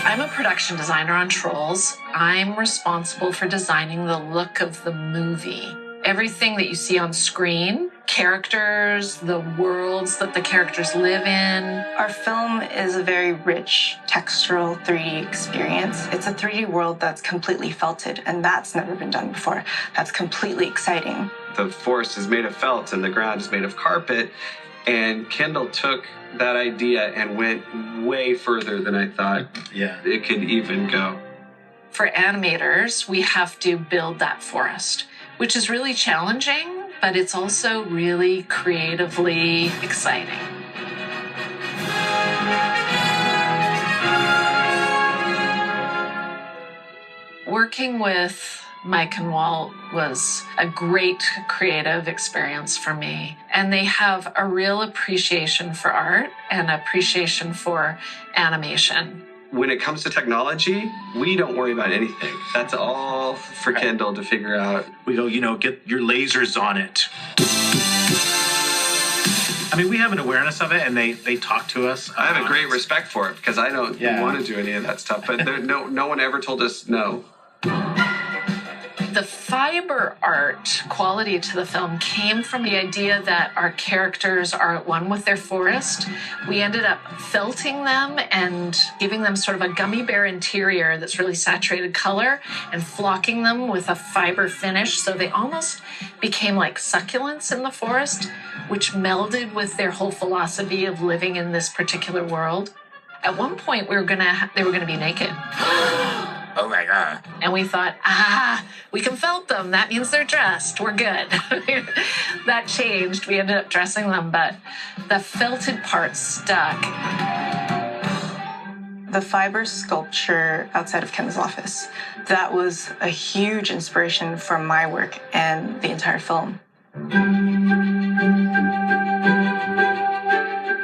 I'm a production designer on Trolls. I'm responsible for designing the look of the movie. Everything that you see on screen, characters, the worlds that the characters live in. Our film is a very rich, textural 3D experience. It's a 3D world that's completely felted, and that's never been done before. That's completely exciting. The forest is made of felt and the ground is made of carpet. And Kendall took that idea and went way further than I thought it could even go. For animators, we have to build that forest, which is really challenging, but it's also really creatively exciting. Working with Mike and Walt was a great creative experience for me. And they have a real appreciation for art and appreciation for animation. When it comes to technology, we don't worry about anything. That's all for Kendall to figure out. We go, get your lasers on it. I mean, we have an awareness of it, and they talk to us. I have a great respect for it because I don't want to do any of that stuff. But no one ever told us no. The fiber art quality to the film came from the idea that our characters are at one with their forest. We ended up felting them and giving them sort of a gummy bear interior that's really saturated color and flocking them with a fiber finish. So they almost became like succulents in the forest, which melded with their whole philosophy of living in this particular world. At one point, they were gonna be naked. Oh my God. And we thought, we can felt them. That means they're dressed. We're good. That changed. We ended up dressing them, but the felted part stuck. The fiber sculpture outside of Ken's office, that was a huge inspiration for my work and the entire film.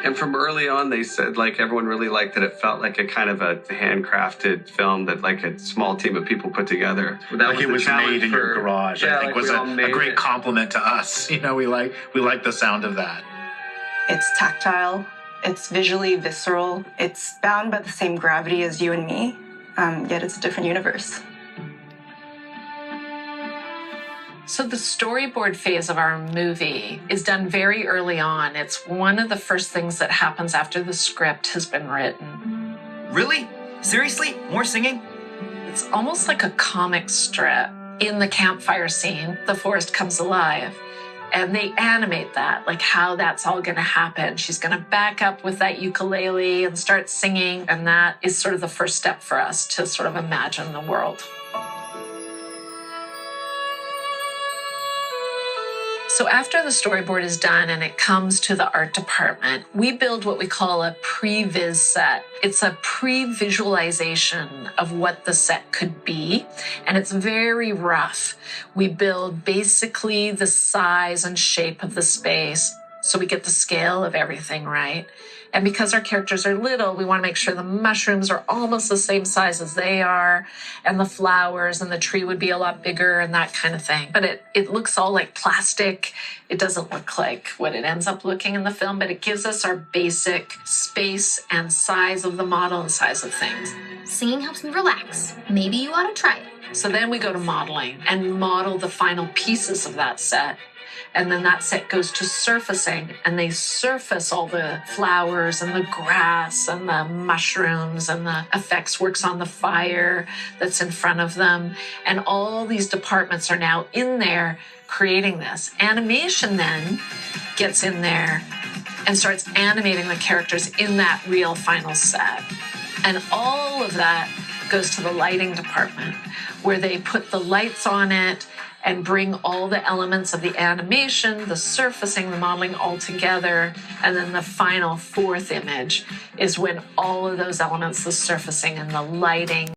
And from early on, they said, everyone really liked that it felt like a kind of a handcrafted film that, a small team of people put together. Like it was made in your garage, I think was a great compliment to us. We like the sound of that. It's tactile. It's visually visceral. It's bound by the same gravity as you and me, yet it's a different universe. So the storyboard phase of our movie is done very early on. It's one of the first things that happens after the script has been written. Really? Seriously? More singing? It's almost like a comic strip. In the campfire scene, the forest comes alive. And they animate that, how that's all going to happen. She's going to back up with that ukulele and start singing. And that is sort of the first step for us to sort of imagine the world. So after the storyboard is done and it comes to the art department, we build what we call a pre-viz set. It's a pre-visualization of what the set could be, and it's very rough. We build basically the size and shape of the space so we get the scale of everything right. And because our characters are little, we want to make sure the mushrooms are almost the same size as they are, and the flowers and the tree would be a lot bigger and that kind of thing. But it looks all like plastic. It doesn't look like what it ends up looking in the film, but it gives us our basic space and size of the model and size of things. Singing helps me relax. Maybe you ought to try it. So then we go to modeling and model the final pieces of that set. And then that set goes to surfacing, and they surface all the flowers and the grass and the mushrooms, and the effects works on the fire that's in front of them. And all these departments are now in there creating this. Animation then gets in there and starts animating the characters in that real final set. And all of that goes to the lighting department, where they put the lights on it and bring all the elements of the animation, the surfacing, the modeling all together. And then the final fourth image is when all of those elements, the surfacing and the lighting,